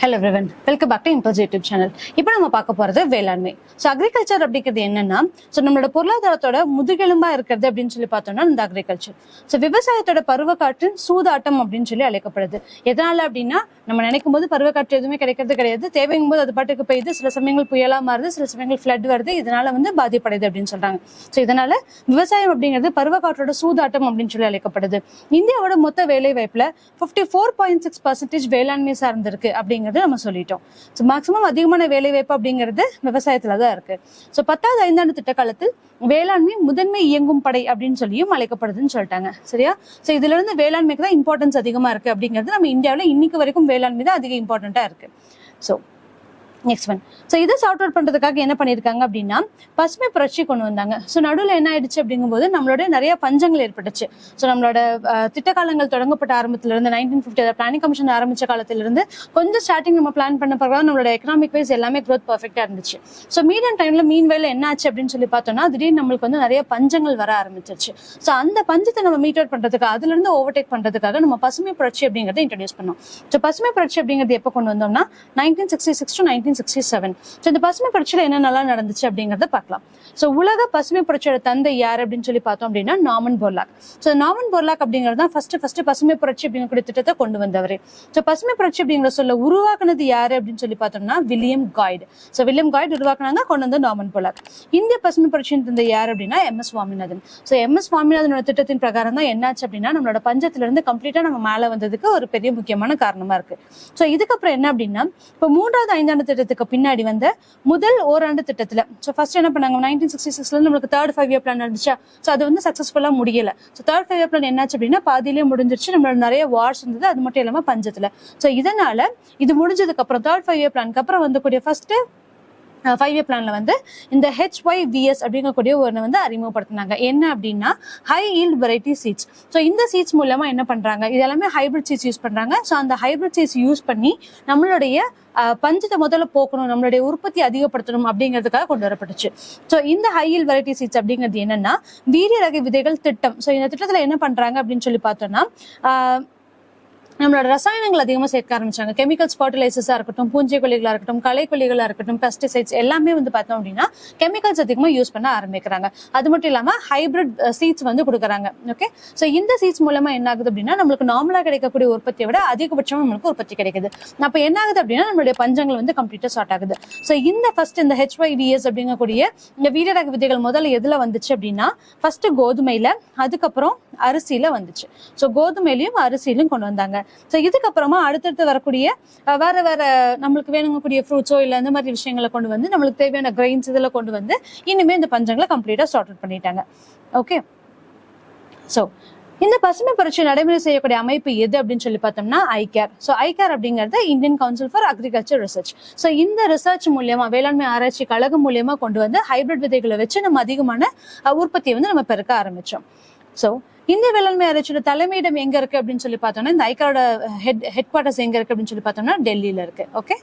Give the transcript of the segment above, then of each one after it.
Hello everyone, welcome back to Impulse YouTube channel. இப்போ நம்ம பார்க்க போறது வேளாண்மை. ஸோ அக்ரிகல்ச்சர் அப்படிங்கிறது என்னன்னா, ஸோ நம்மளோட பொருளாதாரத்தோட முதுகெலும்பா இருக்கிறது அப்படின்னு சொல்லி பார்த்தோம்னா இந்த அக்ரிகல்ச்சர். ஸோ விவசாயத்தோட பருவக்காற்றின் சூதாட்டம் அப்படின்னு சொல்லி அழைக்கப்படுது. எதனால அப்படின்னா, நம்ம நினைக்கும் போது பருவக்காற்று எதுவுமே கிடைக்கிறது கிடையாது. தேவைங்கும் போது அது பாட்டுக்கு பெய்யுது, சில சமயங்கள் புயலா மாறுது, சில சமயங்கள் ஃபிளட் வருது, இதனால பாதிப்படையுது அப்படின்னு சொல்றாங்க. ஸோ இதனால விவசாயம் அப்படிங்கிறது பருவக்காற்றோட சூதாட்டம் அப்படின்னு சொல்லி அழைக்கப்படுது. இந்தியாவோட மொத்த வேலை வாய்ப்புல 54.6% வேளாண்மை சார்ந்திருக்கு அப்படிங்கிறது நம்ம சொல்லிட்டோம். ஸோ மேக்சிமம் அதிகமான வேலை வாய்ப்பு அப்படிங்கிறது விவசாயத்துலதான் இருக்கு. ஸோ 10வது ஐந்தாண்டு திட்ட காலத்தில் வேளாண்மை முதன்மை இயங்கும் படை அப்படின்னு சொல்லியும் அழைக்கப்படுதுன்னு சொல்லிட்டாங்க. சரியா? ஸோ இதுல இருந்து வேளாண்மைக்கு தான் இம்பார்ட்டன்ஸ் அதிகமா இருக்கு அப்படிங்கிறது நம்ம இந்தியாவில இன்னைக்கு வரைக்கும் வேளாண்மை தான் அதிக இம்பார்ட்டன்டா இருக்கு. So next one. ஸோ இதை சார்ட் அவுட் பண்றதுக்காக என்ன பண்ணிருக்காங்க அப்படின்னா, பசுமை புரட்சி கொண்டு வந்தாங்க. ஸோ நடுவில் என்ன ஆயிடுச்சு அப்படிங்கும்போது நம்மளோட நிறைய பஞ்சங்கள் ஏற்பட்டுச்சு. ஸோ நம்மளோட திட்டக்காலங்கள் தொடங்கப்பட்ட ஆரம்பத்துல இருந்து 1950 பிளானிங் கமிஷன் ஆரம்பிச்ச காலத்துல இருந்து கொஞ்சம் ஸ்டார்டிங் நம்ம பிளான் பண்ண பிறகு நம்மளோட எக்கனாமிக் வைஸ் எல்லாமே க்ரோத் பர்ஃபெக்டா இருந்துச்சு. ஸோ மீடியம் டைம்ல மீன் வேலை என்ன ஆச்சு அப்படின்னு சொல்லி பார்த்தோம்னா, திடீர்னு நம்மளுக்கு நிறைய பஞ்சங்கள் வர ஆரம்பிச்சிருச்சு. ஸோ அந்த பஞ்சத்தை நம்ம மீட் அவுட் பண்றதுக்கு, அதுல இருந்து ஓவர்டேக் பண்றதுக்காக நம்ம பசுமை புரட்சி அப்படிங்கறத இன்ட்ரடியூஸ் பண்ணோம். ஸோ பசுமை புரட்சி அப்படிங்கிறது எப்போ கொண்டு வந்தோம்னா 1966 to 1967. ஸோ இந்த பசுமை புரட்சியில என்னென்னலாம் நடந்துச்சு அப்படிங்கறத பார்க்கலாம். ஸோ உலக பசுமை புரட்சியோட தந்தை யார் அப்படின்னு சொல்லி பார்த்தோம் அப்படின்னா Norman Borlaug. So Norman Borlaug அப்படிங்கிறது தான் ஃபர்ஸ்ட் பசுமை புரட்சி அப்படிங்கிற திட்டத்தை கொண்டு வந்தவர். ஸோ பசுமை புரட்சி அப்படிங்கிற சொல்ல உருவாக்குனது யாரு அப்படின்னு சொல்லி பார்த்தோம்னா வில்லியம் காய்டு. ஸோ வில்லியம் காய்டு உருவாக்குனாங்க, கொண்டு வந்து நார்மன் போர்லாக். இந்திய பசுமை புரட்சியின் தந்தை யார் அப்படின்னா MS சுவாமிநாதன். ஸோ MS சுவாமிநாதனோட திட்டத்தின் பிரகாரம் தான் என்னாச்சு அப்படின்னா நம்மளோட பஞ்சத்துல இருந்து கம்ப்ளீட்டா நம்ம மேல வந்ததுக்கு ஒரு பெரிய முக்கியமான காரணமா இருக்கு. ஸோ இதுக்கப்புறம் என்ன அப்படின்னா, இப்போ 3வது ஐந்தாண்டு திட்டத்துக்கு பின்னாடி வந்த முதல் ஓராண்டு திட்டத்துல ஸோ ஃபர்ஸ்ட் என்ன பண்ணாங்க, 1966 நம்மளுக்கு 3rd 5-year பிளான் இருந்துச்சா. ஸோ அது சக்சஸ்ஃபுல்லா முடியல. ஸோ 3rd 5-year பிளான் என்னாச்சு அப்படின்னா பாதியிலேயே முடிஞ்சிருச்சு. நம்மளோட நிறைய வார்ஸ் இருந்தது, அது மட்டும் இல்லாம பஞ்சத்துல. ஸோ இதனால இது முடிஞ்சதுக்கு அப்புறம் 3rd 5-year பிளானுக்கு அப்புறம் வந்துக்கூடிய ஃபர்ஸ்ட் 5-year பிளான்ல இந்த HYVS அப்படிங்கக்கூடிய ஒன்று அறிமுகப்படுத்தினாங்க. என்ன அப்படின்னா high yield variety seeds. So இந்த சீட்ஸ் மூலமா என்ன பண்றாங்க, இது எல்லாமே ஹைபிரிட் சீட்ஸ் யூஸ் பண்றாங்க. ஸோ அந்த ஹைபிரிட் சீட்ஸ் யூஸ் பண்ணி நம்மளுடைய பஞ்சத்தை முதல்ல போக்கணும், நம்மளுடைய உற்பத்தி அதிகப்படுத்தணும் அப்படிங்கிறதுக்காக கொண்டு வரப்பட்டுச்சு. ஸோ இந்த ஹை ஈல்ட் வெரைட்டி சீட்ஸ் அப்படிங்கிறது என்னன்னா வீரிய ரக விதைகள் திட்டம். ஸோ இந்த திட்டத்துல என்ன பண்றாங்க அப்படின்னு சொல்லி பார்த்தோம்னா, நம்மளோட ரசாயனங்கள் அதிகமா சேர்க்க ஆரம்பிச்சாங்க. கெமிக்கல்ஸ், ஃபர்டிலைசர்ஸா இருக்கட்டும், பூஞ்சைக்கொல்லிகளா இருக்கட்டும், களைக்கொல்லிகளா இருக்கட்டும், பெஸ்டிசைட்ஸ் எல்லாமே பார்த்தோம் அப்படின்னா கெமிக்கல்ஸ் அதிகமா யூஸ் பண்ண ஆரம்பிக்கிறாங்க. அது மட்டும் இல்லாம ஹைபிரிட் சீட்ஸ் கொடுக்குறாங்க. ஓகே, ஸோ இந்த சீட்ஸ் மூலமா என்ன ஆகுது அப்படின்னா நம்மளுக்கு நார்மலா கிடைக்கக்கூடிய உற்பத்தியை விட அதிகபட்சமா நம்மளுக்கு உற்பத்தி கிடைக்குது. அப்ப என்ன ஆகுது அப்படின்னா நம்மளுடைய பஞ்சங்கள் கம்ப்ளீட்டா ஸ்டார்ட் ஆகுது. ஸோ இந்த ஃபர்ஸ்ட் இந்த HYVS அப்படிங்கக்கூடிய இந்த வீரரக விதைகள் முதல்ல எதுல வந்துச்சு அப்படின்னா ஃபர்ஸ்ட் கோதுமையில, அதுக்கப்புறம் அரிசியில வந்துச்சு. ஸோ கோதுமையிலையும் அரிசியிலும் கொண்டு வந்தாங்க. ஸோ இதுக்கப்புறமா அடுத்தடுத்து வரக்கூடிய வேற நம்மளுக்கு வேணுங்கக்கூடிய ஃப்ரூட்ஸோ இல்லை இந்த மாதிரி விஷயங்களை கொண்டு வந்து நம்மளுக்கு தேவையான கிரெயின்ஸ் இதெல்லாம் கொண்டு வந்து இனிமே இந்த பஞ்சங்களை கம்ப்ளீட்டா சார்ட் அவுட் பண்ணிட்டாங்க. ஓகே, ஸோ இந்த பசுமை புரட்சி நடைமுறை செய்யக்கூடிய அமைப்பு எது அப்படின்னு சொல்லி பார்த்தோம்னா ஐகேர். ஸோ ஐகேர் அப்படிங்கிறது Indian council for agriculture research. So இந்த ரிசர்ச் மூலியமா, வேளாண்மை ஆராய்ச்சி கழகம் மூலியமா கொண்டு வந்து ஹைபிரிட் விதைகளை வச்சு நம்ம அதிகமான உற்பத்தியை நம்ம பெருக்க ஆரம்பிச்சோம். ஸோ இந்திய வேளாண்மை ஆராய்ச்சியோட தலைமையிடம் எங்க இருக்கு அப்படின்னு சொல்லி பார்த்தோம்னா, இந்த ஐகாரோட ஹெட் குவார்டர்ஸ் எங்க இருக்கு அப்படின்னு சொல்லி பார்த்தோம்னா டெல்லியில இருக்கு. ஓகே,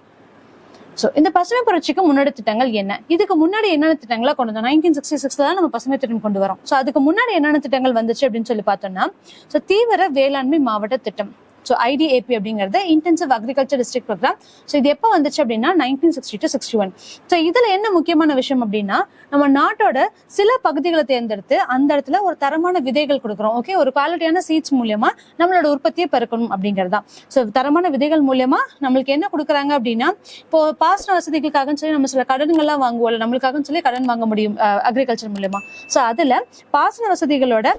சோ இந்த பசுமை புரட்சிக்கு முன்னாடி திட்டங்கள் என்ன, இதுக்கு முன்னாடி என்னென்ன திட்டங்களை கொண்டு வந்தோம், 1966 தான் நம்ம பசுமை திட்டம் கொண்டு வரோம். சோ அதுக்கு முன்னாடி என்னென்ன திட்டங்கள் வந்துச்சு அப்படின்னு சொல்லி பார்த்தோம்னா, சோ தீவிர வேளாண்மை மாவட்ட திட்டம். ஸோ IDAP அப்படிங்கிறது intensive agriculture district programme. So இது எப்போ வந்துச்சு அப்படின்னா 1960 to 61. ஸோ இதுல என்ன முக்கியமான விஷயம் அப்படின்னா, நம்ம நாட்டோட சில பகுதிகளை தேர்ந்தெடுத்து அந்த இடத்துல ஒரு தரமான விதைகள் கொடுக்குறோம். ஓகே, ஒரு குவாலிட்டியான சீட்ஸ் மூலியமா நம்மளோட உற்பத்தியை பெருக்கணும் அப்படிங்கிறது தான். ஸோ தரமான விதைகள் மூலியமா நம்மளுக்கு என்ன கொடுக்குறாங்க அப்படின்னா, இப்போ பாசன வசதிகளுக்காக சொல்லி நம்ம சில கடன்கள்லாம் வாங்குவோம், நம்மளுக்காக சொல்லி கடன் வாங்க முடியும் அக்ரிகல்ச்சர் மூலியமா. ஸோ அதுல பாசன வசதிகளோட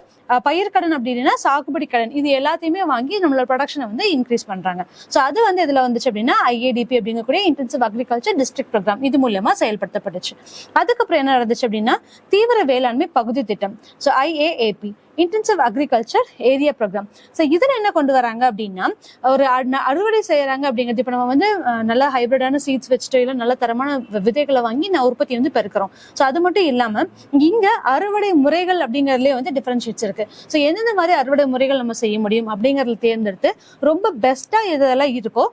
பயிர்க்கடன் அப்படின்னா சாகுபடி கடன், இது எல்லாத்தையுமே வாங்கி நம்மளோட ப்ரொடக்ஷனை இன்க்ரீஸ் பண்றாங்க. ஸோ அது இதுல வந்துச்சு அப்படின்னா IADP அப்படிங்கக்கூடிய இன்டென்சிவ் அக்ரிகல்ச்சர் டிஸ்ட்ரிக்ட் ப்ரோக்ராம், இது மூலமா செயல்படுத்தப்பட்டுச்சு. அதுக்கப்புறம் என்ன நடந்துச்சு அப்படின்னா தீவிர வேளாண்மை பகுதி திட்டம். So IAAP intensive agriculture area programme. So இதுல என்ன கொண்டு வராங்க அப்படின்னா, ஒரு அறுவடை செய்யறாங்க அப்படிங்கிறது, இப்போ நம்ம நல்ல ஹைபிரிடான சீட்ஸ் வச்சுட்டு இல்லை நல்ல தரமான விதைகளை வாங்கி நான் உற்பத்தி பெருக்கிறோம். ஸோ அது மட்டும் இல்லாம இங்க அறுவடை முறைகள் அப்படிங்கறதுலயே டிஃபரன்ஷியேட்ஸ் இருக்கு. ஸோ எந்தெந்த மாதிரி அறுவடை முறைகள் நம்ம செய்ய முடியும் அப்படிங்கறத தேர்ந்தெடுத்து ரொம்ப பெஸ்டா எதெல்லாம் இருக்கோ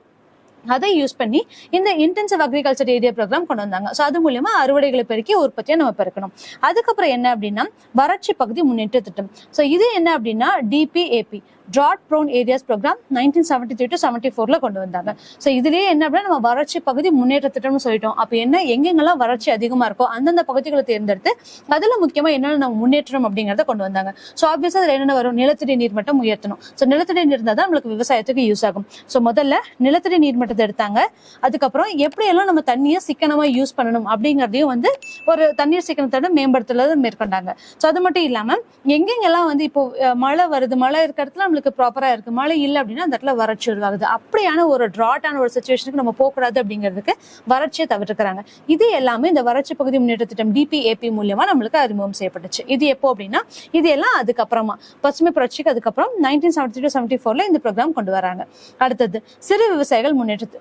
அதை யூஸ் பண்ணி இந்த இன்டென்சிவ் அக்ரிகல்ச்சர் ஏரியா ப்ரோக்ராம் கொண்டு வந்தாங்க. ஸோ அது மூலமா அறுவடைகளை பெருக்கி உற்பத்தியை நம்ம பெருக்கணும். அதுக்கப்புறம் என்ன அப்படின்னா வறட்சி பகுதி முன்னேற்ற திட்டம். ஸோ இது என்ன அப்படின்னா DPAP drought prone areas program 1973 to 74ல கொண்டு வந்தாங்க. சோ இதுலயே என்ன அப்படின்னா நம்ம வறட்சி பகுதி முன்னேற்ற திட்டம்னு சொல்லிட்டோம். அப்ப என்ன எங்கெங்கெல்லாம் வறட்சி அதிகமா இருக்கோ அந்தந்த பகுதிகளை தேர்ந்தெடுத்து அதுல முக்கியமா என்னென்ன நம்ம முன்னேற்றம் அப்படிங்கறத கொண்டு வந்தாங்க. சோ ஆப்வியஸா அதுல என்னென்ன வரும், நிலத்தடி நீர்மட்டம் உயர்த்தணும். சோ நிலத்தடி நீர் இருந்தா தான் நம்மளுக்கு விவசாயத்துக்கு யூஸ் ஆகும். சோ முதல்ல நிலத்தடி நீர்மட்டத்தை எடுத்தாங்க. அதுக்கப்புறம் எப்படி எல்லாம் நம்ம தண்ணியை சிக்கனமா யூஸ் பண்ணணும் அப்படிங்கறதையும் வந்து ஒரு தண்ணீர் சிக்கனத்தோட மேம்படுத்துறத மேற்கொண்டாங்க. சோ அது மட்டும் இல்லாம எங்கெங்கெல்லாம் வந்து இப்போ மழை வருது, மழை இருக்கிற இடத்துல நம்மளுக்கு ப்ராப்பரா இருக்கு, மழை இல்லை அப்படின்னா அந்த இடத்துல வறட்சி உருவாகுது. அப்படியான ஒரு டிராட்டான ஒரு சிச்சுவேஷனுக்கு நம்ம போகக்கூடாது அப்படிங்கிறதுக்கு வறட்சியை தவிர்க்கிறாங்க. இது எல்லாமே இந்த வறட்சி பகுதி முன்னேற்ற திட்டம் DPAP மூலியமா நம்மளுக்கு அறிமுகம் செய்யப்பட்டுச்சு. இது எப்போ அப்படின்னா இது எல்லாம் அதுக்கப்புறமா பசுமை புரட்சிக்கு அதுக்கப்புறம் 1973 to 74ல இந்த ப்ரோக்ராம் கொண்டு வராங்க. அடுத்தது சிறு விவசாயிகள்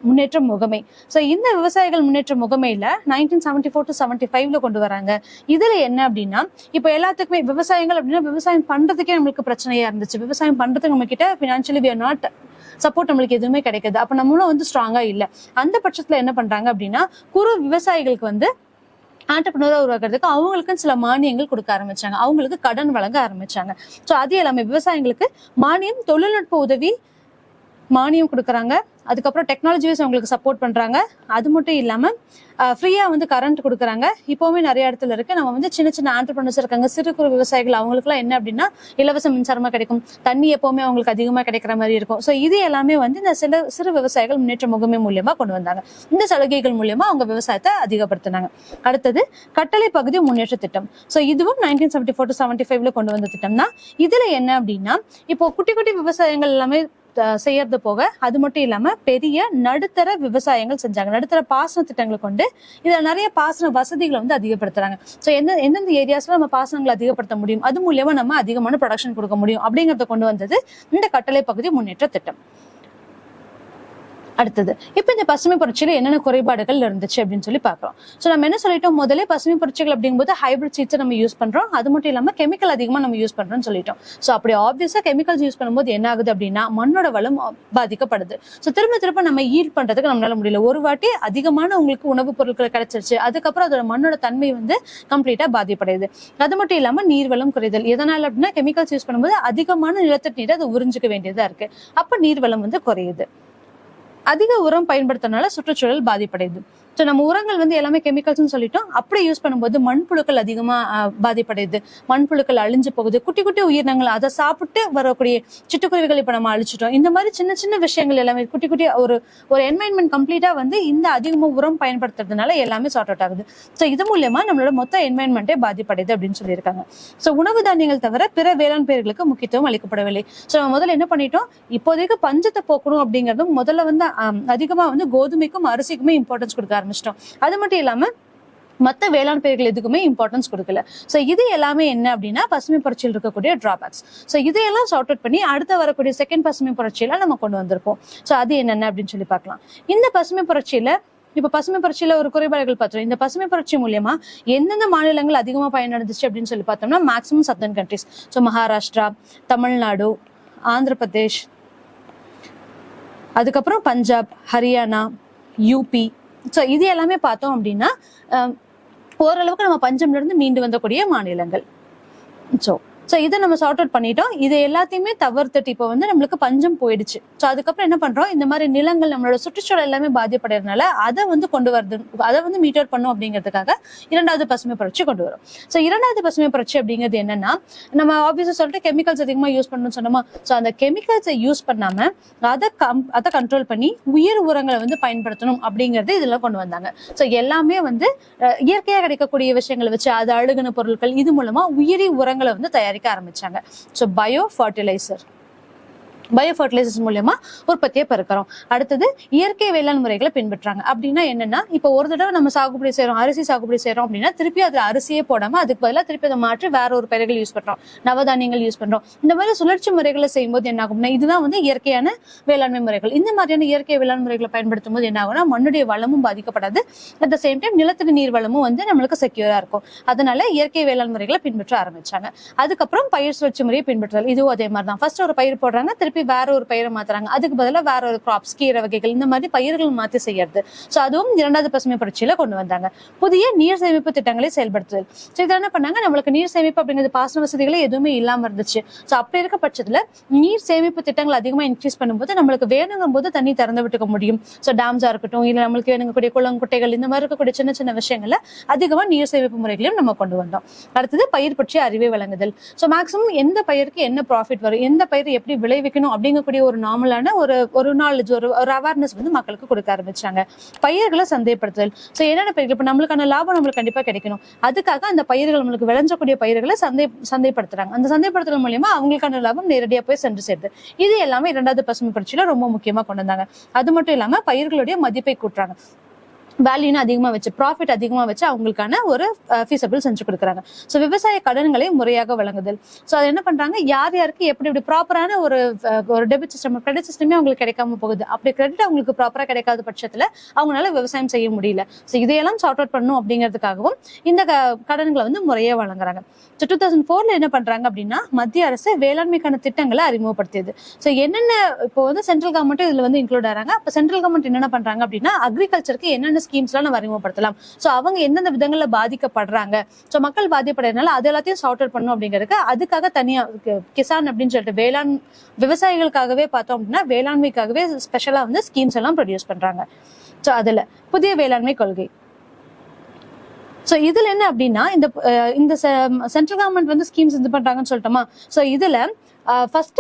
முன்னேற்ற முகமை. சோ இந்த விவசாயிகள் முன்னேற்ற முகமையில 1974 to 75ல கொண்டு வராங்க. இதுல என்ன அப்படின்னா இப்ப எல்லாத்துக்குமே விவசாயங்கள் அப்படின்னா விவசாயம் பண்றதுக்கே நம்மளுக்கு பிரச்சனையா இருந்துச்சு. விவசாயம் பண்றதுக்கு நம்ம கிட்ட financially we are not support நம்மளுக்கு எதுவுமே கிடைக்குது. அப்ப நம்மளும் வந்து ஸ்ட்ராங்கா இல்ல. அந்த பட்சத்துல என்ன பண்றாங்க அப்படின்னா குறு விவசாயிகளுக்கு வந்து ஆண்டர்பிரினரா உருவாக்குறதுக்கு அவங்களுக்கு சில மானியங்கள் கொடுக்க ஆரம்பிச்சாங்க, அவங்களுக்கு கடன் வழங்க ஆரம்பிச்சாங்க. சோ அது எல்லாமே விவசாயிகளுக்கு மானியம், தொழில்நுட்ப உதவி மானியம் கொடுக்குறாங்க. அதுக்கப்புறம் டெக்னாலஜி வைஸ் அவங்களுக்கு சப்போர்ட் பண்றாங்க. அது மட்டும் இல்லாம ஃப்ரீயா வந்து கரண்ட் கொடுக்குறாங்க. இப்பவுமே நிறைய இடத்துல இருக்கு. நம்ம வந்து சின்ன சின்ன ஆண்டர்பிரினர்ஸ் இருக்காங்க, சிறு குறு விவசாயிகள், அவங்களுக்கு எல்லாம் என்ன அப்படின்னா இலவச மின்சாரமா கிடைக்கும், தண்ணி எப்பவுமே அவங்களுக்கு அதிகமா கிடைக்கிற மாதிரி இருக்கும். சோ இது எல்லாமே வந்து இந்த சிறு விவசாயிகள் முன்னேற்ற முகமை மூலியமா கொண்டு வந்தாங்க. இந்த சலுகைகள் மூலியமா அவங்க விவசாயத்தை அதிகப்படுத்தினாங்க. அடுத்தது கட்டளை பகுதி முன்னேற்ற திட்டம். சோ இதுவும் 1974 to 75ல கொண்டு வந்த திட்டம் தான். இதுல என்ன அப்படின்னா இப்போ குட்டி குட்டி விவசாயங்கள் எல்லாமே செய்யறது போக அது மட்டும் இல்லாம பெரிய நடுத்தர விவசாயங்கள் செஞ்சாங்க. நடுத்தர பாசன திட்டங்களை கொண்டு இதுல நிறைய பாசன வசதிகளை வந்து அதிகப்படுத்துறாங்க. சோ எந்தெந்த ஏரியாஸ்ல நம்ம பாசனங்களை அதிகப்படுத்த முடியும், அது மூலியமா நம்ம அதிகமான ப்ரொடக்ஷன் கொடுக்க முடியும் அப்படிங்கறத கொண்டு வந்தது இந்த கட்டளை பகுதி முன்னேற்ற திட்டம். அடுத்தது இப்ப இந்த பசுமை புரட்சியில என்னென்ன குறைபாடுகள் இருந்துச்சு அப்படின்னு சொல்லி பாக்குறோம். சோ நம்ம என்ன சொல்லிட்டோம், முதலே பசுமை புரட்சிகள் அப்படிங்கும்போது ஹைபிரிட் சீட்ஸ் நம்ம யூஸ் பண்றோம், அது மட்டும் இல்லாம கெமிக்கல் அதிகமா நம்ம யூஸ் பண்றோம்னு சொல்லிட்டோம். சோ அப்படி ஆப்வியஸா கெமிக்கல்ஸ் யூஸ் பண்ணும்போது என்ன ஆகுது அப்படின்னா மண்ணோட வளம் பாதிக்கப்படுது. சோ திரும்ப நம்ம ஈல்ட் பண்றதுக்கு நம்மளால முடியல. ஒரு வாட்டி அதிகமான உங்களுக்கு உணவுப் பொருட்கள் கிடைச்சிருச்சு, அதுக்கப்புறம் அதோட மண்ணோட தன்மை வந்து கம்ப்ளீட்டா பாதிப்படையுது. அது மட்டும் இல்லாம நீர்வளம் குறைதல். எதனால அப்படின்னா கெமிக்கல்ஸ் யூஸ் பண்ணும்போது அதிகமான நிலத்தடி நீரை அதை உறிஞ்சிக்க வேண்டியதா இருக்கு. அப்ப நீர்வளம் வந்து குறையுது. அதிக உரம் பயன்படுத்துறதுனால சுற்றுச்சூழல் பாதிப்படையுது. ஸோ நம்ம உரங்கள் வந்து எல்லாமே கெமிக்கல்ஸ்னு சொல்லிட்டோம். அப்படி யூஸ் பண்ணும்போது மண்புழுக்கள் அதிகமா பாதிப்படையுது, மண்புழுக்கள் அழிஞ்சு போகுது. குட்டி குட்டி உயிரினங்கள் அதை சாப்பிட்டு வரக்கூடிய சிட்டுக்குருவிகள் இப்ப நம்ம அழிச்சிட்டோம். இந்த மாதிரி சின்ன சின்ன விஷயங்கள் எல்லாமே குட்டி குட்டி ஒரு என்வாயன்மெண்ட் கம்ப்ளீட்டா வந்து இந்த அதிகமா உரம் பயன்படுத்துறதுனால எல்லாமே சார்ட் அவுட் ஆகுது. ஸோ இது மூலியமா நம்மளோட மொத்த என்வாயன்மெண்டே பாதிப்படையுது அப்படின்னு சொல்லியிருக்காங்க. ஸோ உணவு தானியங்கள் தவிர பிற வேளாண் பயிர்களுக்கு முக்கியத்துவம் அளிக்கப்படவில்லை. ஸோ நம்ம முதல்ல என்ன பண்ணிட்டோம், இப்போதைக்கு பஞ்சத்தை போக்கணும் அப்படிங்கறதும் முதல்ல வந்து அதிகமா வந்து கோதுமைக்கும் அரிசிக்குமே இம்பார்ட்டன்ஸ் கொடுக்க ஆரம்பிச்சிட்டோம். அது மட்டும் இல்லாம மத்த வேளாண் பயிர்கள் எதுக்குமே இம்பார்ட்டன்ஸ் கொடுக்கல. சோ இது எல்லாமே என்ன அப்படின்னா பசுமை புரட்சியில் இருக்கக்கூடிய டிராபேக்ஸ். சோ இதையெல்லாம் சார்ட் அவுட் பண்ணி அடுத்த வரக்கூடிய செகண்ட் பசுமை புரட்சியில நம்ம கொண்டு வந்திருக்கோம். சோ அது என்னென்ன அப்படின்னு சொல்லி பார்க்கலாம். இந்த பசுமை புரட்சியில இப்ப பசுமை புரட்சியில ஒரு குறைபாடுகள் பார்த்தோம். இந்த பசுமை புரட்சி மூலியமா எந்தெந்த மாநிலங்கள் அதிகமா பயனடைஞ்சிச்சு அப்படின்னு சொல்லி பார்த்தோம்னா maximum southern countries. So Maharashtra, Tamil Nadu, Andhra Pradesh, அதுக்கப்புறம் பஞ்சாப், ஹரியானா, யூபி. ஸோ இது எல்லாமே பார்த்தோம் அப்படின்னா ஓரளவுக்கு நம்ம பஞ்சம்ல இருந்து மீண்டு வந்தக்கூடிய மாநிலங்கள். ஸோ இதை நம்ம சார்ட் அவுட் பண்ணிட்டோம். இது எல்லாத்தையுமே தவிர்த்துட்டு இப்போ வந்து நம்மளுக்கு பஞ்சம் போயிடுச்சு. ஸோ அதுக்கப்புறம் என்ன பண்றோம், இந்த மாதிரி நிலங்கள் நம்மளோட சுற்றுச்சூழல் எல்லாமே பாதிப்படைறதுனால அதை வந்து கொண்டு வருது, அதை வந்து மீட் அவுட் பண்ணும் அப்படிங்கிறதுக்காக இரண்டாவது பசுமை புரட்சி கொண்டு வரும். ஸோ இரண்டாவது பசுமை புரட்சி அப்படிங்கிறது என்னன்னா நம்ம ஆப்வியஸா சொல்லிட்டு கெமிக்கல்ஸ் அதிகமா யூஸ் பண்ணணும்னு சொன்னோமா. ஸோ அந்த கெமிக்கல்ஸை யூஸ் பண்ணாம அதை கண்ட்ரோல் பண்ணி உயிர் உரங்களை வந்து பயன்படுத்தணும் அப்படிங்கறது இதெல்லாம் கொண்டு வந்தாங்க. ஸோ எல்லாமே வந்து இயற்கையா கிடைக்கக்கூடிய விஷயங்களை வச்சு அது அழுகுன பொருட்கள் இது மூலமா உயிரி உரங்களை வந்து தயாரிக்க ஆரம்பிச்சாங்க. சோ பயோ ஃபர்டிலைசர்ஸ் மூலமா உற்பத்தியை பெருக்கிறோம். அடுத்தது இயற்கை வேளாண் முறைகளை பின்பற்றாங்க. அப்படின்னா என்னன்னா இப்ப ஒரு தடவை நம்ம சாகுபடி செய்யறோம், அரிசி சாகுபடி செய்யறோம் அப்படின்னா திருப்பி அதுல அரிசியே போடாம அதுக்கு பதிலாக திருப்பி அதை மாற்றி வேற ஒரு பயிர்கள் யூஸ் பண்றோம், நவதானியங்கள் யூஸ் பண்றோம். இந்த மாதிரி சுழற்சி முறைகளை செய்யும்போது என்ன ஆகும்னா இதுதான் வந்து இயற்கையான வேளாண்மை முறைகள். இந்த மாதிரியான இயற்கை வேளாண் முறைகளை பயன்படுத்தும் போது என்ன ஆகும்னா மண்ணுடைய வளமும் பாதிக்கப்படாது, அட் த சேம் டைம் நிலத்தடி நீர் வளமும் வந்து நம்மளுக்கு செக்யூரா இருக்கும். அதனால இயற்கை வேளாண் முறைகளை பின்பற்ற ஆரம்பிச்சாங்க. அதுக்கப்புறம் பயிர் சுழற்சி முறையை பின்பற்றுதல், இதுவும் அதே மாதிரிதான். ஃபர்ஸ்ட் ஒரு பயிர் போடுறாங்க, திருப்பி திருப்பி வேற ஒரு பயிரை மாத்துறாங்க, அதுக்கு பதிலாக வேற ஒரு கிராப்ஸ், கீரை வகைகள், இந்த மாதிரி பயிர்கள் மாற்றி செய்யறது. ஸோ அதுவும் 2வது பசுமை புரட்சியில கொண்டு வந்தாங்க. புதிய நீர் சேமிப்பு திட்டங்களை செயல்படுத்துதல். ஸோ இதை என்ன பண்ணாங்க, நம்மளுக்கு நீர் சேமிப்பு அப்படிங்கிறது பாசன வசதிகளே எதுவுமே இல்லாம இருந்துச்சு. ஸோ அப்படி இருக்க பட்சத்துல நீர் சேமிப்பு திட்டங்கள் அதிகமா இன்க்ரீஸ் பண்ணும்போது நம்மளுக்கு வேணுங்கும் போது தண்ணி திறந்து விட்டுக்க முடியும். ஸோ டேம்ஸா இருக்கட்டும், இல்ல நம்மளுக்கு வேணுங்கக்கூடிய குளம் குட்டைகள், இந்த மாதிரி இருக்கக்கூடிய சின்ன சின்ன விஷயங்கள்ல அதிகமா நீர் சேமிப்பு முறைகளையும் நம்ம கொண்டு வந்தோம். அடுத்தது பயிர் பற்றிய அறிவை வழங்குதல். ஸோ மேக்ஸிமம் எந்த பயிருக்கு என்ன ப்ராஃபிட் வரும், எந்த பயிர் எப்படி விளைவிக்கணும் அப்படிங்கக்கூடிய ஒரு நார்மலான ஒரு நாலேஜ், ஒரு அவேர்னஸ் வந்து மக்களுக்கு கொடுக்க ஆரம்பிச்சாங்க. பயிர்களை சந்தைப்படுத்துதல். ஸோ என்னென்ன பயிர்கள், இப்போ நம்மளுக்கான லாபம் நம்மளுக்கு கண்டிப்பா கிடைக்கணும், அதுக்காக அந்த பயிர்கள் நம்மளுக்கு விளைஞ்சக்கூடிய பயிர்களை சந்தைப்படுத்துறாங்க. அந்த சந்தைப்படுத்துதல் மூலியமா அவங்களுக்கான லாபம் நேரடியா போய் சென்று சேருது. இது எல்லாமே 2வது பசுமை புரட்சியில ரொம்ப முக்கியமா கொண்டு வந்தாங்க. அது மட்டும் இல்லாம பயிர்களுடைய மதிப்பை கூட்டுறாங்க, வேல்யூன்னு அதிகமா வச்சு, ப்ராஃபிட் அதிகமா வச்சு அவங்களுக்கான ஒரு ஃபீஸபிள் செஞ்சு கொடுக்குறாங்க. ஸோ விவசாய கடன்களை முறையாக வழங்குதல். ஸோ அது என்ன பண்றாங்க, யார் யாருக்கு எப்படி ப்ராப்பரான ஒரு டெபிட் சிஸ்டம், கிரெடிட் சிஸ்டமே அவங்களுக்கு கிடைக்காம போகுது. அப்படி கிரெடிட் அவங்களுக்கு ப்ராப்பரா கிடைக்காத பட்சத்துல அவங்களால விவசாயம் செய்ய முடியல. ஸோ இதையெல்லாம் சார்ட் அவுட் பண்ணும் அப்படிங்கிறதுக்காகவும் இந்த கடன்களை வந்து முறையே வழங்குறாங்க. ஸோ 2004 என்ன பண்றாங்க அப்படின்னா, மத்திய அரசு வேளாண்மைக்கான திட்டங்களை அறிமுகப்படுத்தியது. ஸோ என்னென்ன இப்போ வந்து சென்ட்ரல் கவர்மெண்ட் இதுல வந்து இன்க்ளூட் ஆறாங்க. அப்ப சென்ட்ரல் கவர்மெண்ட் என்னென்ன பண்றாங்க அப்படின்னா, அக்ரிகல்ச்சருக்கு என்னென்ன ஸ்கீம்ஸ்லாம் நம்ம அறிமுகப்படுத்தலாம், ஸோ அவங்க எந்தெந்த விதங்கள்ல பாதிக்கப்படுறாங்க, ஸோ மக்கள் பாதிப்படைறதுனால அது எல்லாத்தையும் சார்ட் அவுட் பண்ணும் அப்படிங்கிறதுக்கு அதுக்காக தனியா கிசான் அப்படின்னு சொல்லிட்டு வேளாண் விவசாயிகளுக்காகவே பார்த்தோம் அப்படின்னா வேளாண்மைக்காகவே ஸ்பெஷலா வந்து ஸ்கீம்ஸ் எல்லாம் ப்ரொடியூஸ் பண்றாங்க. ஸோ அதுல புதிய வேளாண்மை கொள்கை. ஸோ இதுல என்ன அப்படின்னா, இந்த சென்ட்ரல் கவர்மெண்ட் வந்து ஸ்கீம்ஸ் இது பண்றாங்கன்னு சொல்லிட்டோமா. ஸோ இதுல ஃபர்ஸ்ட்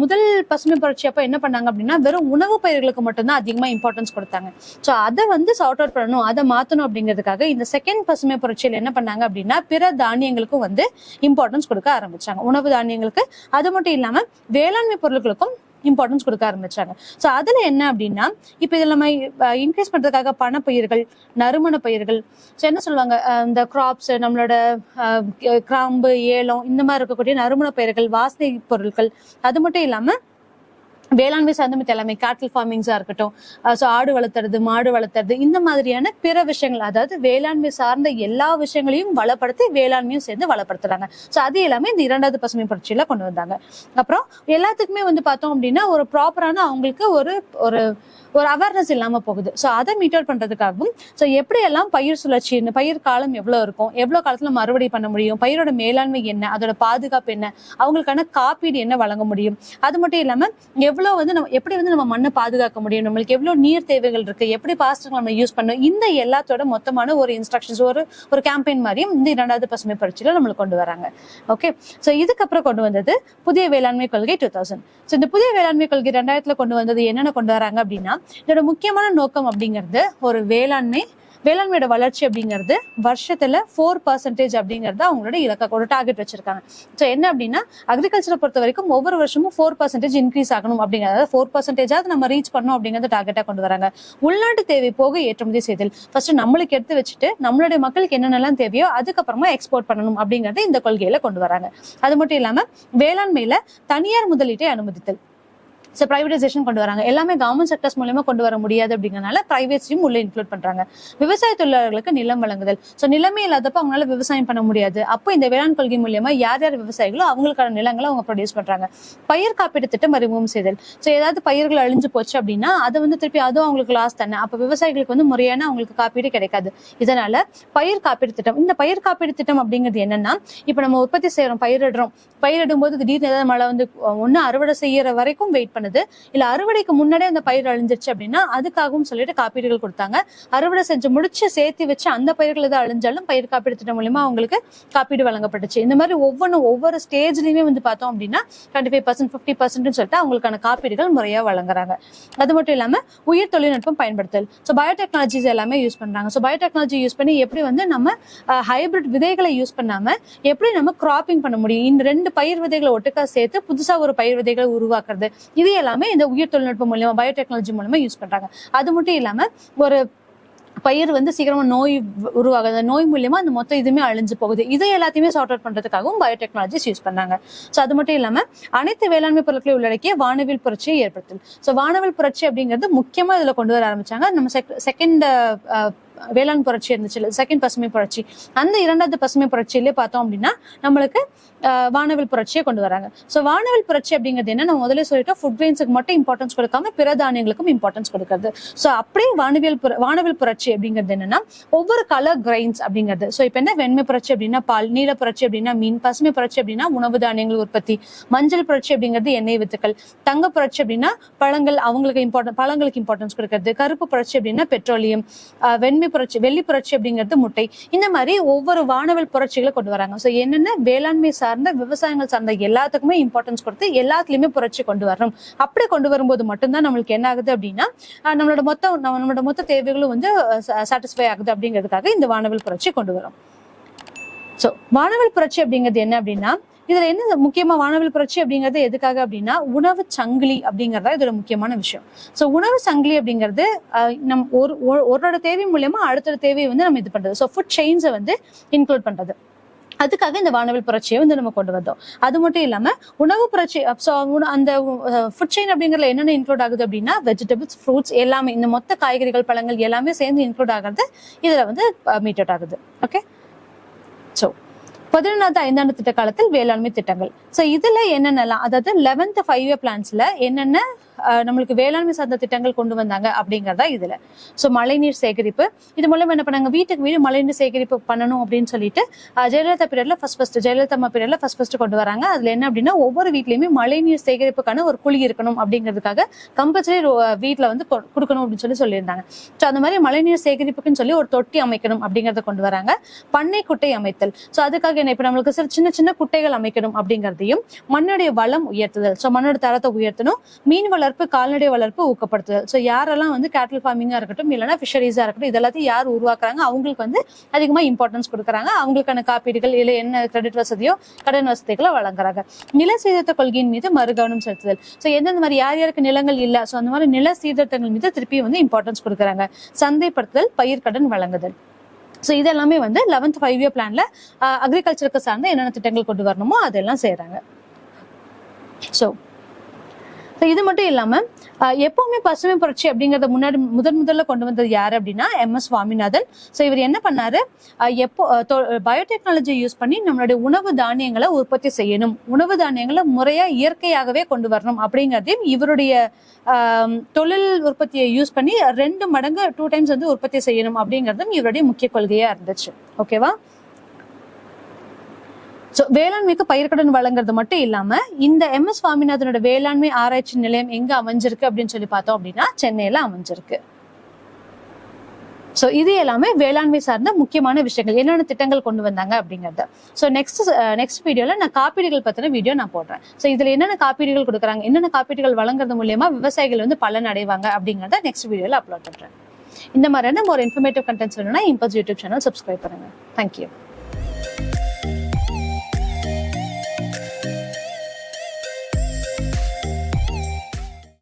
முதல் பசுமை புரட்சி அப்ப என்ன பண்ணாங்க அப்படின்னா, வெறும் உணவு பயிர்களுக்கு மட்டும்தான் அதிகமா இம்பார்ட்டன்ஸ் கொடுத்தாங்க. ஸோ அதை வந்து சார்ட் அவுட் பண்ணணும், அதை மாத்தணும் அப்படிங்கிறதுக்காக இந்த செகண்ட் பசுமை புரட்சியில என்ன பண்ணாங்க அப்படின்னா, பிற தானியங்களுக்கும் வந்து இம்பார்ட்டன்ஸ் கொடுக்க ஆரம்பிச்சாங்க. உணவு தானியங்களுக்கு, அது மட்டும் இல்லாம வேளாண்மை பொருட்களுக்கும் இம்பார்ட்டன்ஸ் கொடுக்க ஆரம்பிச்சாங்க. ஸோ அதுல என்ன அப்படின்னா, இப்ப இதுல நம்ம இன்க்ரீஸ் பண்றதுக்காக பணப்பயிர்கள், நறுமண பயிர்கள், ஸோ என்ன சொல்லுவாங்க, இந்த கிராப்ஸ், நம்மளோட கிராம்பு, ஏலம், இந்த மாதிரி இருக்கக்கூடிய நறுமண பயிர்கள், வாசனை பொருட்கள், அது மட்டும் இல்லாம வேளாண்மை சார்ந்த எல்லாமே கேட்டில் ஃபார்மிங்ஸா இருக்கட்டும், ஸோ ஆடு வளர்த்துறது, மாடு வளர்த்துறது, இந்த மாதிரியான பிற விஷயங்கள், அதாவது வேளாண்மை சார்ந்த எல்லா விஷயங்களையும் வளப்படுத்தி வேளாண்மையும் சேர்ந்து வளப்படுத்துறாங்க. ஸோ அது எல்லாமே இந்த 2வது பசுமை புரட்சியில கொண்டு வந்தாங்க. அப்புறம் எல்லாத்துக்குமே வந்து பார்த்தோம் அப்படின்னா ஒரு ப்ராப்பரான அவங்களுக்கு ஒரு அவேர்னஸ் இல்லாம போகுது. ஸோ அதை மீட் அவுட் பண்றதுக்காகவும், ஸோ எப்படி எல்லாம் பயிர் சுழற்சி, பயிர் காலம் எவ்வளவு இருக்கும், எவ்வளவு காலத்துல நம்ம அறுவடை பண்ண முடியும், பயிரோட மேலாண்மை என்ன, அதோட பாதுகாப்பு என்ன, அவங்களுக்கான காப்பீடு என்ன வழங்க முடியும், அது மட்டும் இல்லாம எவ்வளவு வந்து நம்ம எப்படி வந்து நம்ம மண்ணை பாதுகாக்க முடியும், நம்மளுக்கு எவ்வளவு நீர் தேவைகள் இருக்கு, எப்படி பாஸ்டர் நம்ம யூஸ் பண்ணணும், இந்த எல்லாத்தோட மொத்தமான ஒரு இன்ஸ்ட்ரக்ஷன்ஸ், ஒரு கேம்பெயின் மாதிரியும் இந்த 2வது பசுமை புரட்சியில நம்மளுக்கு கொண்டு வராங்க. ஓகே, ஸோ இதுக்கப்புறம் கொண்டு வந்தது புதிய வேளாண்மை கொள்கை 2000. ஸோ இந்த புதிய வேளாண்மை கொள்கை 2000 கொண்டு வந்தது என்னென்ன கொண்டு வராங்க அப்படின்னா, இதோட முக்கியமான நோக்கம் அப்படிங்கிறது ஒரு வேளாண்மையோட வளர்ச்சி அப்படிங்கிறது வருஷத்துல 4% அப்படிங்கறது அவங்களோட இலக்க டார்கெட் வச்சிருக்காங்க. ஸோ என்ன அப்படின்னா, அக்ரிகல்ச்சரை பொறுத்த வரைக்கும் ஒவ்வொரு வருஷமும் 4% இன்க்ரீஸ் ஆகணும் அப்படிங்கிறத 4% நம்ம ரீச் பண்ணணும் அப்படிங்கறத டார்கெட்டா கொண்டு வராங்க. உள்நாட்டு தேவை போக ஏற்றுமதி செய்தல். ஃபர்ஸ்ட் நம்மளுக்கு எடுத்து வச்சுட்டு நம்மளுடைய மக்களுக்கு என்னென்னலாம் தேவையோ அதுக்கப்புறமா எக்ஸ்போர்ட் பண்ணணும் அப்படிங்கறத இந்த கொள்கையில கொண்டு வராங்க. அது மட்டும் இல்லாம வேளாண்மையில தனியார் முதலீட்டை அனுமதித்தல். ஸோ பிரைவேடைசேஷன் கொண்டு வராங்க. எல்லாமே கவர்மெண்ட் செக்டர்ஸ் மூலமா கொண்டு வர முடியாது அப்படிங்கறதுனால பிரைவேட்ஸையும் உள்ள இன்க்ளூட் பண்றாங்க. விவசாய தொழிலாளர்களுக்கு நிலம் வழங்குதல். ஸோ நிலமே இல்லாதப்ப அவங்களால விவசாயம் பண்ண முடியாது. அப்போ இந்த வேளாண் கொள்கை மூலியமா யார் யார் விவசாயிகளோ அவங்களுக்கான நிலங்களை அவங்க ப்ரொடியூஸ் பண்றாங்க. பயிர் காப்பீடு திட்டம் அறிமுகம் செய்தல். ஸோ ஏதாவது பயிர்கள் அழிஞ்சு போச்சு அப்படின்னா அதை வந்து திருப்பி அதுவும் அவங்களுக்கு லாஸ் தானே. அப்ப விவசாயிகளுக்கு வந்து முறையான அவங்களுக்கு காப்பீடு கிடைக்காது. இதனால பயிர் காப்பீடு திட்டம். இந்த பயிர் காப்பீடு திட்டம் அப்படிங்கிறது என்னன்னா, இப்ப நம்ம உற்பத்தி செய்யறோம், பயிரிடும் போது திடீர்னு ஏதாவது மழை வந்து ஒன்னு அறுவடை செய்யற வரைக்கும் வெயிட் பண்ணுது, இல்ல அறுவடைக்கு முன்னாடியே அந்த பயிர் அழிஞ்சிருச்சு அப்படின்னா அதுக்காகவும் சொல்லிட்டு காப்பீடுகள் கொடுத்தாங்க. அறுவடை செஞ்சு முடிச்சு சேர்த்து வச்சு அந்த பயிர்கள் ஏதாவது அழிஞ்சாலும் பயிர் காப்பீடு திட்டம் மூலமா அவங்களுக்கு காப்பீடு வழங்கப்பட்டுச்சு. இந்த மாதிரி ஒவ்வொரு ஸ்டேஜ்லயுமே வந்து பார்த்தோம் அப்படின்னா 25%, 50% சொல்லிட்டு அவங்களுக்கான காப்பீடுகள் முறையா வழங்குறாங்க. அது மட்டும் இல்லாம உயிர் தொழில்நுட்பம் பயன்படுத்தல். ஸோ பயோடெக்னாலஜிஸ் எல்லாமே யூஸ் பண்றாங்க. ஸோ பயோடெக்னாலஜி யூஸ் பண்ணி எப்படி வந்து நம்ம ஹைபிரிட் விதைகளை யூஸ் பண்ணாம எப்படி நம்ம கிராப்பிங் பண்ண முடியும், இந்த 2 பயிர் விதைகளை ஒட்டுக்கா சேர்த்து புதுசா ஒரு பயிர் விதைகளை உருவாக்குறது, இது எல்லாமே இந்த உயிர் தொழில்நுட்பம் மூலமா பயோடெக்னாலஜி மூலமா யூஸ் பண்றாங்க. அது மட்டும் இல்லாம ஒரு பயிர் வந்து சீக்கிரமா நோய் உருவாகுது, நோய் மூலியமா அந்த மொத்தம் இதுவுமே அழிஞ்சு போகுது, இதை எல்லாத்தையுமே சார்ட் அவுட் பண்றதுக்காகவும் பயோடெக்னாலஜிஸ் யூஸ் பண்ணாங்க. ஸோ அது மட்டும் இல்லாம அனைத்து வேளாண்மை பொருட்களை உள்ளடக்கிய வானவில் புரட்சியை ஏற்படுத்தல். ஸோ வானவில் புரட்சி அப்படிங்கிறது முக்கியமா இதுல கொண்டு வர ஆரம்பிச்சாங்க. நம்ம செகண்ட் வேளாண் புரட்சி இருந்துச்சு, செகண்ட் பசுமை புரட்சி. அந்த இரண்டாவது பசுமை புரட்சியிலே பார்த்தோம் அப்படின்னா நம்மளுக்கு வானவில் புரட்சியை கொண்டு வராங்க. ஸோ வானவில் புரட்சி அப்படிங்கிறது என்ன, நம்ம முதல்ல சொல்லிட்டோம், ஃபுட் கிரெயின்ஸுக்கு மட்டும் இம்பார்ட்டன்ஸ் கொடுக்காம பிற தானியங்களுக்கும் இம்பார்ட்டன்ஸ் கொடுக்குறது. ஸோ அப்படியே வானவில் புரட்சி அப்படிங்கிறது என்னன்னா ஒவ்வொரு கலர் கிரெயின்ஸ் அப்படிங்கிறது. ஸோ இப்போ என்ன, வெண்மை புரட்சி அப்படின்னா பால், நீல புரட்சி அப்படின்னா மீன், பசுமை புரட்சி அப்படின்னா உணவு தானியங்கள் உற்பத்தி, மஞ்சள் புரட்சி அப்படிங்கிறது எண்ணெய் வித்துக்கள், தங்க புரட்சி அப்படின்னா பழங்களுக்கு இம்பார்ட்டன்ஸ் கொடுக்கிறது, கருப்பு புரட்சி அப்படின்னா பெட்ரோலியம், வெள்ளி புரட்சி அப்படிங்கிறது முட்டை. இந்த மாதிரி ஒவ்வொரு வானவில் புரட்சிகளை கொண்டு வராங்க. ஸோ என்னென்ன வேளாண்மை சார்ந்த விவசாயங்கள் சார்ந்த எல்லாத்துக்குமே இம்பார்ட்டன்ஸ் கொடுத்து எல்லாத்துலயுமே புரட்சி கொண்டு வரணும். அப்படி கொண்டு வரும்போது மட்டும்தான் நம்மளுக்கு என்ன ஆகுது அப்படின்னா நம்மளோட மொத்த தேவைகளும் வந்து சாட்டிஸ்ஃபை ஆகுது அப்படிங்கிறதுக்காக இந்த வானவில் புரட்சி கொண்டு வரும். ஸோ வானவில் புரட்சி அப்படிங்கிறது என்ன அப்படின்னா, இதுல என்ன முக்கியமா வானவில் புரட்சி அப்படிங்கிறது எதுக்காக அப்படின்னா உணவு சங்கிலி அப்படிங்கறதா இதோட முக்கியமான விஷயம். ஸோ உணவு சங்கிலி அப்படிங்கிறது ஒரு தேவை மூலியமா அடுத்த தேவையை வந்து நம்ம இது பண்றது. ஸோ ஃபுட் செயின்ஸை வந்து இன்க்ளூட் பண்றது. அதுக்காக இந்த வானவில் புரட்சியை வந்து நம்ம கொண்டு வந்தோம். அது மட்டும் இல்லாம உணவு புரட்சி, அந்த ஃபுட் செயின் அப்படிங்கறதுல என்னென்ன இன்க்ளூட் ஆகுது அப்படின்னா வெஜிடபிள்ஸ், ஃப்ரூட்ஸ் எல்லாமே, இந்த மொத்த காய்கறிகள் பழங்கள் எல்லாமே சேர்ந்து இன்க்ளூட் ஆகிறது இதுல வந்து மீட் அவுட் ஆகுது. ஓகே, ஸோ 11வது 5ஆண்டு திட்ட காலத்தில் வேளாண்மை திட்டங்கள். ஸோ இதுல என்னென்னலாம், அதாவது 11th 5-year பிளான்ஸ்ல என்னென்ன நம்மளுக்கு வேளாண்மை சார்ந்த திட்டங்கள் கொண்டு வந்தாங்க அப்படிங்கறதா இதுல. ஸோ மழைநீர் சேகரிப்பு, இது மூலம் என்ன பண்ணாங்க, வீட்டுக்கு வீடு மழைநீர் சேகரிப்பு பண்ணணும் அப்படின்னு சொல்லிட்டு ஜெயலலிதா பீரியட்ல ஃபர்ஸ்ட் கொண்டு வராங்க. அதுல என்ன அப்படின்னா ஒவ்வொரு வீட்லயுமே மழைநீர் சேகரிப்புக்கான ஒரு குழி இருக்கணும் அப்படிங்கிறதுக்காக கம்பல்சரி வீட்டுல வந்து கொடுக்கணும் அப்படின்னு சொல்லியிருந்தாங்க. ஸோ அந்த மாதிரி மழைநீர் சேகரிப்புக்குன்னு சொல்லி ஒரு தொட்டி அமைக்கணும் அப்படிங்கறத கொண்டு வராங்க. பண்ணை குட்டை அமைத்தல், ஸோ அதுக்காக என்ன, இப்ப நம்மளுக்கு சின்ன சின்ன குட்டைகள் அமைக்கணும் அப்படிங்கறதையும், மண்ணுடைய வளம் உயர்த்துதல், ஸோ மண்ணோட தரத்தை உயர்த்தணும், மீன் வளர்ப்பு, கால்நடை வளர்ப்பு ஊக்கப்படுத்துதல். ஸோ யாரெல்லாம் வந்து கேட்டல் ஃபார்மிங்கா இருக்கட்டும் இல்லைன்னா ஃபிஷரிஸா இருக்கட்டும் இதெல்லாத்தையும் யார் உருவாக்குறாங்க அவங்களுக்கு வந்து அதிகமா இம்பார்ட்டன்ஸ் கொடுக்குறாங்க. அவங்களுக்கான காப்பீடுகள் இல்லை என்ன கிரெடிட் வசதியோ கடன் வசதிகளோ வழங்குறாங்க. நில சீர்திருத்த கொள்கையின் மீது மறுகவனம் செலுத்துதல், ஸோ எந்தெந்த மாதிரி யார் யாருக்கு நிலங்கள் இல்லை, ஸோ அந்த மாதிரி நில சீர்திருத்தங்கள் மீது திருப்பி வந்து இம்பார்ட்டன்ஸ் கொடுக்குறாங்க. சந்தைப்படுத்துதல், பயிர்க்கடன் வழங்குதல். ஸோ இதெல்லாமே வந்து 11th 5-year பிளான்ல அக்ரிகல்ச்சருக்கு சார்ந்த என்னென்ன திட்டங்கள் கொண்டு வரணுமோ அதெல்லாம் செய்யறாங்க. ஸோ இது மட்டும் இல்லாம எப்பவுமே பசுமை புரட்சி அப்படிங்கறத முதல்ல கொண்டு வந்தது யாரு அப்படின்னா MS சுவாமிநாதன். ஸோ இவர் என்ன பண்ணாரு, பயோடெக்னாலஜி யூஸ் பண்ணி நம்மளுடைய உணவு தானியங்களை உற்பத்தி செய்யணும், உணவு தானியங்களை முறையா இயற்கையாகவே கொண்டு வரணும் அப்படிங்கறதையும், இவருடைய தொழில் உற்பத்தியை யூஸ் பண்ணி 2 மடங்கு 2 times வந்து உற்பத்தி செய்யணும் அப்படிங்கறதும் இவருடைய முக்கிய கொள்கையா இருந்துச்சு. ஓகேவா? ஸோ வேளாண்மைக்கு பயிர்க்கடன் வழங்குறது மட்டும் இல்லாம இந்த MS சுவாமிநாதனோட வேளாண்மை ஆராய்ச்சி நிலையம் எங்க அமைஞ்சிருக்கு அப்படின்னு சொல்லி பார்த்தோம் அப்படின்னா சென்னையில அமைஞ்சிருக்கு. ஸோ இது எல்லாமே வேளாண்மை சார்ந்த முக்கியமான விஷயங்கள், என்னென்ன திட்டங்கள் கொண்டு வந்தாங்க அப்படிங்கறது. ஸோ நெக்ஸ்ட் வீடியோல நான் காப்பீடுகள் பத்தின வீடியோ நான் போடுறேன். ஸோ இதுல என்னென்ன காப்பீடுகள் கொடுக்குறாங்க, என்னென்ன காப்பீடுகள் வழங்குறது மூலியமா விவசாயிகள் வந்து பலன் அடைவாங்க அப்படிங்கறத நெக்ஸ்ட் வீடியோல அப்லோட் பண்றேன். இந்த மாதிரியான ஒரு இன்ஃபர்மேட்டிவ் கண்டென்ட்ஸ் வேணும்னா இம்பல்ஸ் யூடியூப் சேனல் சப்ஸ்கிரைப் பண்ணுங்க. தேங்க்யூ.